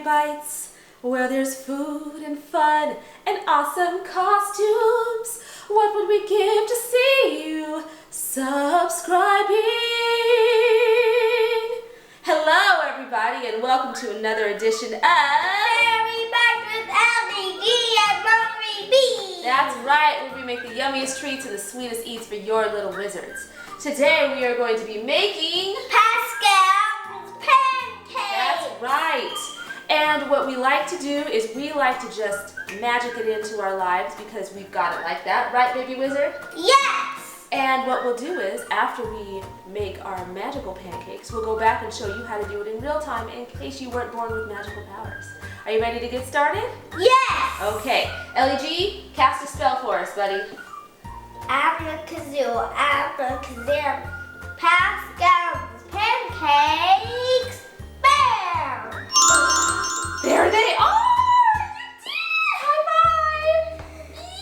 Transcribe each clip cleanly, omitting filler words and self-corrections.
Faeriebytes, where there's food and fun and awesome costumes. What would we give to see you subscribing? Hello everybody and welcome to another edition of Faeriebytes with Elly and Mommy B. That's right, where we make the yummiest treats and the sweetest eats for your little wizards. Today we are going to be making Pascal's pancakes. That's right. And what we like to do is we like to just magic it into our lives because we've got it like that. Right, baby wizard? Yes. And what we'll do is, after we make our magical pancakes, we'll go back and show you how to do it in real time in case you weren't born with magical powers. Are you ready to get started? Yes. Okay. Elly G, cast a spell for us, buddy. Abracazoo, abracazoo, Pascal's pancakes. Bam! There they are! You did! High five!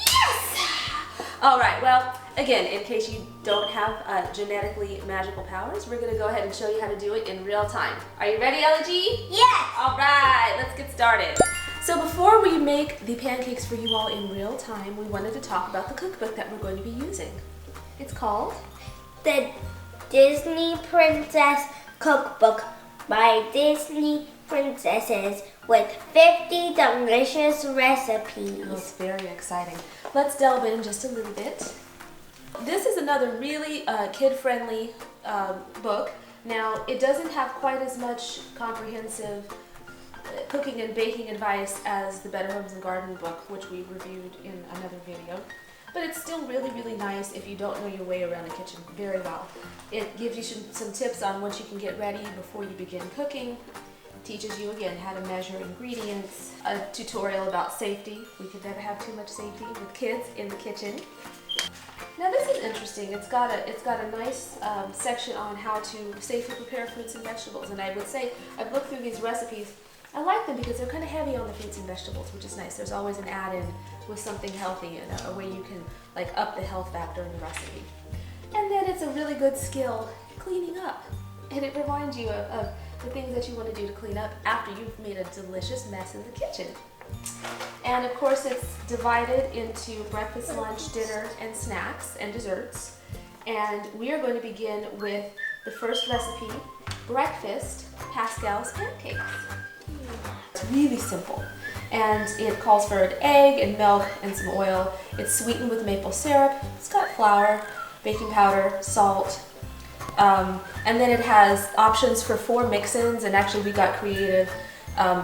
Yes! All right, well, again, in case you don't have genetically magical powers, we're going to go ahead and show you how to do it in real time. Are you ready, Elly G? Yes. All right, let's get started. So before we make the pancakes for you all in real time, we wanted to talk about the cookbook that we're going to be using. It's called The Disney Princess Cookbook by Disney Princesses with 50 delicious recipes. Oh, it's very exciting. Let's delve in just a little bit. This is another really kid-friendly book. Now, it doesn't have quite as much comprehensive cooking and baking advice as the Better Homes and Garden book, which we reviewed in another video. But it's still really, really nice if you don't know your way around the kitchen very well. It gives you some tips on what you can get ready before you begin cooking. Teaches you again how to measure ingredients, a tutorial about safety. We could never have too much safety with kids in the kitchen. Now this is interesting. It's got a nice section on how to safely prepare fruits and vegetables. And I would say I've looked through these recipes. I like them because they're kind of heavy on the fruits and vegetables, which is nice. There's always an add-in with something healthy and a way you can like up the health factor in the recipe. And then it's a really good skill cleaning up. And it reminds you of the things that you want to do to clean up after you've made a delicious mess in the kitchen. And of course it's divided into breakfast, lunch, dinner, and snacks and desserts. And we are going to begin with the first recipe, breakfast Pascal's pancakes. It's really simple. And it calls for an egg and milk and some oil. It's sweetened with maple syrup. It's got flour, baking powder, salt. And then it has options for 4 mix-ins, and actually we got creative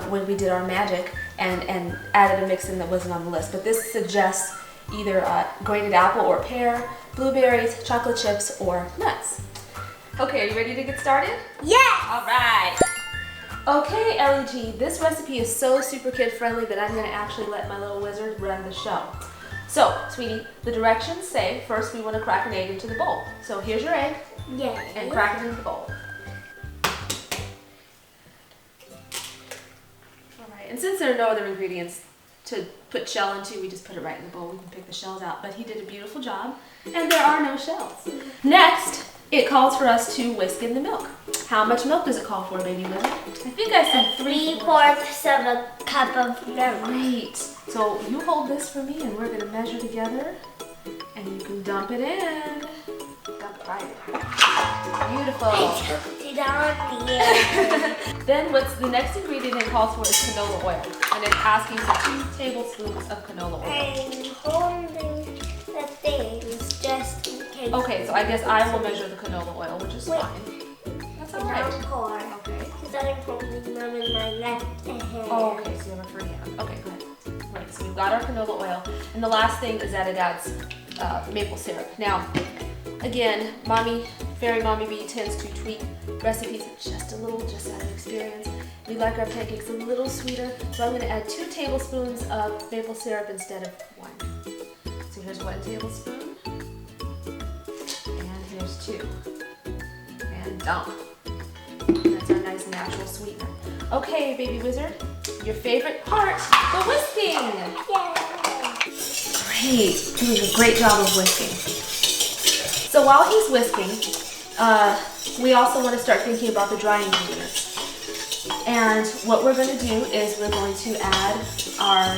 when we did our magic and added a mix-in that wasn't on the list. But this suggests either grated apple or pear, blueberries, chocolate chips, or nuts. Okay, are you ready to get started? Yes. All right. Okay, Elly G, this recipe is so super kid friendly that I'm going to actually let my little wizard run the show. So, sweetie, the directions say first we want to crack an egg into the bowl. So here's your egg. Yes. And crack it into the bowl. Alright, and since there are no other ingredients to put shell into, we just put it right in the bowl. We can pick the shells out, but he did a beautiful job, and there are no shells. Next, it calls for us to whisk in the milk. How much milk does it call for, baby wizard? I think I said 3/4 of a cup of milk. Great. So you hold this for me, and we're going to measure together, and you can dump it in. Dump it right. Beautiful. I took it on the Then what's the next ingredient it calls for is canola oil. And it's asking for 2 tablespoons of canola oil. I'm holding the things just in case. Okay, so I guess I will measure the canola oil, which is fine. That's all right. Pour. Okay. Because I'm holding them in my left hand. Oh, okay, so you have a free hand. Okay, go ahead. Right, so we've got our canola oil. And the last thing is that it adds maple syrup. Now, again, Fairy Mommy B tends to tweak recipes just a little, just out of experience. We like our pancakes a little sweeter, so I'm going to add 2 tablespoons of maple syrup instead of 1. So here's 1 tablespoon, and here's 2, and dump. That's our nice natural sweetener. Okay, baby wizard, your favorite part, the whisking. Yay! Great, doing a great job of whisking. So while he's whisking, we also want to start thinking about the dry ingredients. And what we're going to do is we're going to add our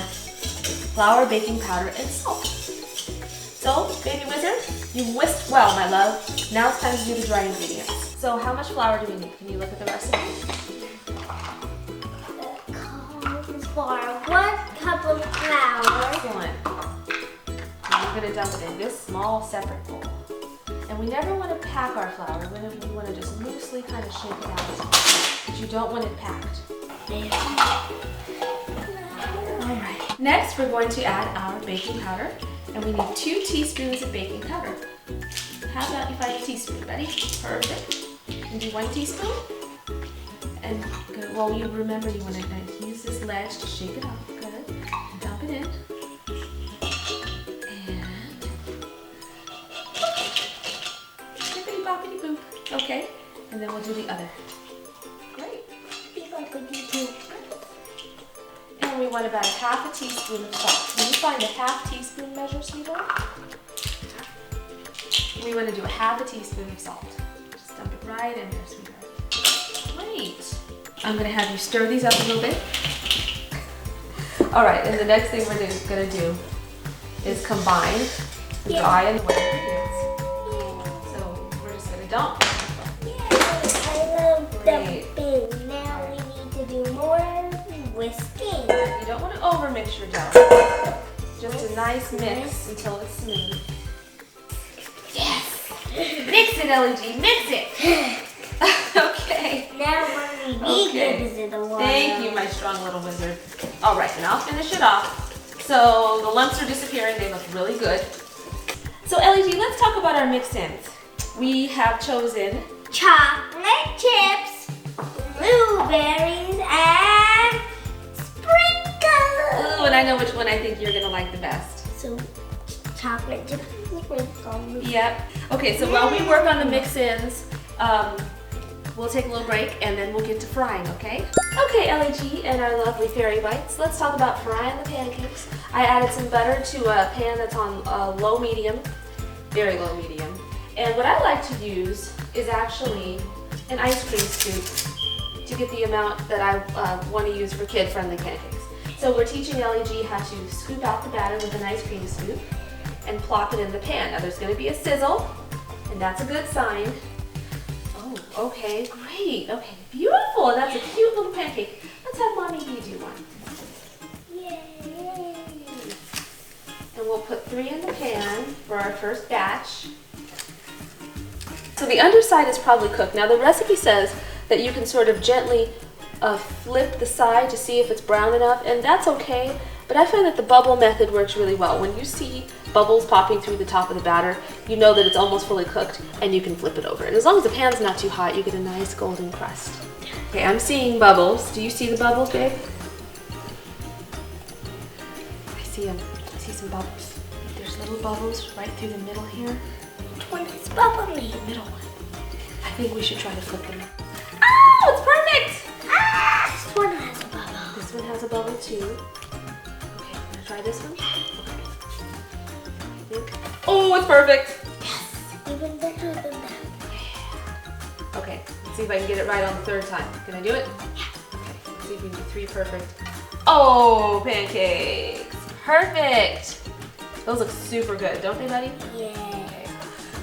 flour, baking powder, and salt. So, baby wizard, you whisked well, my love. Now it's time to do the dry ingredients. So how much flour do we need? Can you look at the recipe? It calls for 1 cup of flour. Excellent. And we're going to dump it in this small separate bowl. And we never want to pack our flour. We want to just loosely kind of shake it out. But you don't want it packed. All right. Next, we're going to add our baking powder. And we need 2 teaspoons of baking powder. How about you find a teaspoon, buddy? Perfect. And do 1 teaspoon. And good. Well, you remember you want to use this ledge to shake it off. Good. And dump it in. And bippity boppity boop. Okay. And then we'll do the other. Great. And we want about 1/2 teaspoon of salt. Can you find a 1/2 teaspoon measure, sweetheart? We want to do 1/2 teaspoon of salt. Just dump it right in there, sweetheart. Great. I'm going to have you stir these up a little bit. All right, and the next thing we're going to do is combine the dry and the wet ingredients. So we're just going to dump. I love dumping. Now we need to do more whisking. You don't want to overmix your dough. Just a nice mix until it's smooth. Yes. Mix it, Elly, mix it. Okay. Now when we need it is in the water. Thank you, my strong little wizard. All right, and I'll finish it off. So the lumps are disappearing. They look really good. So Elly, let's talk about our mix-ins. We have chosen chocolate chips, blueberries, and sprinkles. Ooh, and I know which one I think you're gonna like the best. So chocolate chips and sprinkles. Yep. Okay, so while we work on the mix-ins, we'll take a little break and then we'll get to frying, okay? Okay, Elly and our lovely Faeriebytes, let's talk about frying the pancakes. I added some butter to a pan that's on low medium, very low medium. And what I like to use is actually an ice cream scoop to get the amount that I want to use for kid-friendly pancakes. So we're teaching Elly how to scoop out the batter with an ice cream scoop and plop it in the pan. Now there's going to be a sizzle, and that's a good sign. Oh, okay, great. Okay, beautiful. That's a cute little pancake. Let's have Mommy B do one. Yay! And we'll put 3 in the pan for our first batch. So the underside is probably cooked. Now the recipe says that you can sort of gently flip the side to see if it's brown enough, and that's okay, but I find that the bubble method works really well. When you see bubbles popping through the top of the batter, you know that it's almost fully cooked, and you can flip it over. And as long as the pan's not too hot, you get a nice golden crust. Okay, I'm seeing bubbles. Do you see the bubbles, babe? I see them. I see some bubbles. There's little bubbles right through the middle here. Which one is bubbly? The middle one. I think we should try to flip them. Oh, it's perfect! This one has a bubble. This one has a bubble too. Okay, I'm gonna try this one. Okay. Oh, it's perfect! Yes, even better than that. Yeah. Okay, let's see if I can get it right on the 3rd time. Can I do it? Yeah. Okay, let's see if we can do 3 perfect. Oh, pancakes! Perfect! Those look super good, don't they, buddy? Yeah.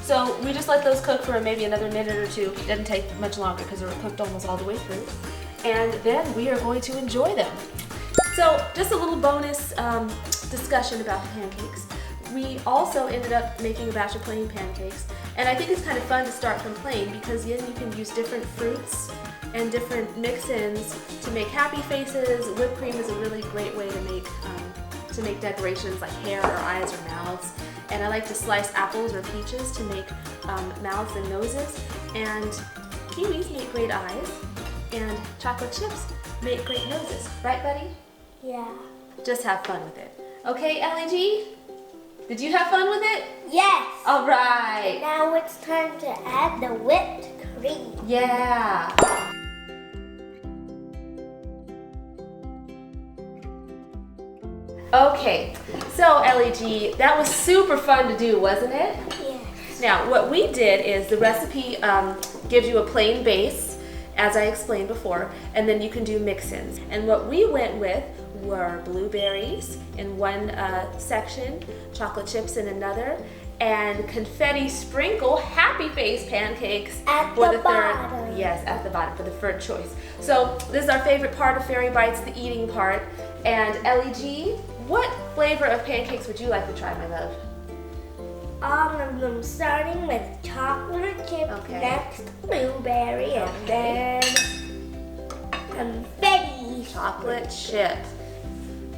So we just let those cook for maybe another minute or 2. It doesn't take much longer because they're cooked almost all the way through. And then we are going to enjoy them. So just a little bonus discussion about the pancakes. We also ended up making a batch of plain pancakes. And I think it's kind of fun to start from plain because then you can use different fruits and different mix-ins to make happy faces. Whipped cream is a really great way to make decorations like hair or eyes or mouths. And I like to slice apples or peaches to make mouths and noses. And kiwis make great eyes. And chocolate chips make great noses. Right, buddy? Yeah. Just have fun with it. Okay, Elly? Did you have fun with it? Yes. All right. Now it's time to add the whipped cream. Yeah. Okay, so Elly, that was super fun to do, wasn't it? Yes. Now, what we did is the recipe gives you a plain base, as I explained before, and then you can do mix-ins. And what we went with were blueberries in one section, chocolate chips in another, and confetti sprinkle happy face pancakes at for the the bottom. third. Yes, at the bottom for the third choice. So this is our favorite part of Faeriebytes, the eating part. And Elly G, what flavor of pancakes would you like to try, my love? All of them, starting with chocolate chip, Okay. next blueberry, and then confetti. Chocolate chip,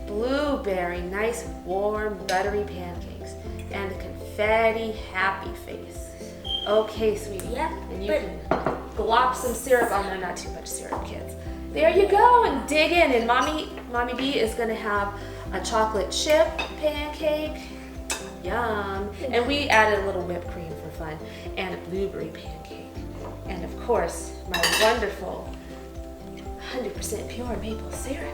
blueberry, nice warm buttery pancakes, and confetti happy face. Okay, sweetie. Yep, And you can glop some syrup. Oh no, not too much syrup, kids. There you go, and dig in. And Mommy B is gonna have a chocolate chip pancake. Yum. And we added a little whipped cream for fun, and a blueberry pancake. And of course, my wonderful 100% pure maple syrup.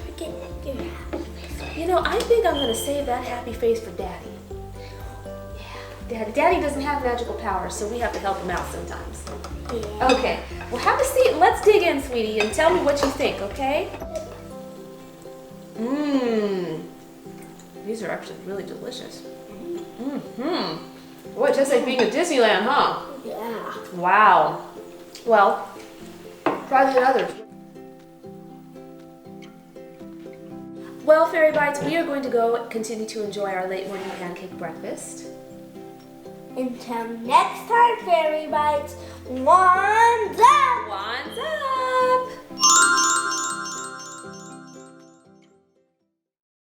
Forget your happy face. You know, I think I'm gonna save that happy face for Daddy. Yeah, Daddy doesn't have magical powers, so we have to help him out sometimes. Yeah. Okay, well have a seat and let's dig in, sweetie, and tell me what you think, okay? Mmm. These are actually really delicious. Mm-hmm. Boy, just like being at Disneyland, huh? Yeah. Wow. Well, try the others. Well, Faeriebytes, we are going to go continue to enjoy our late morning pancake breakfast. Until next time, Faeriebytes, wands up! Wands up!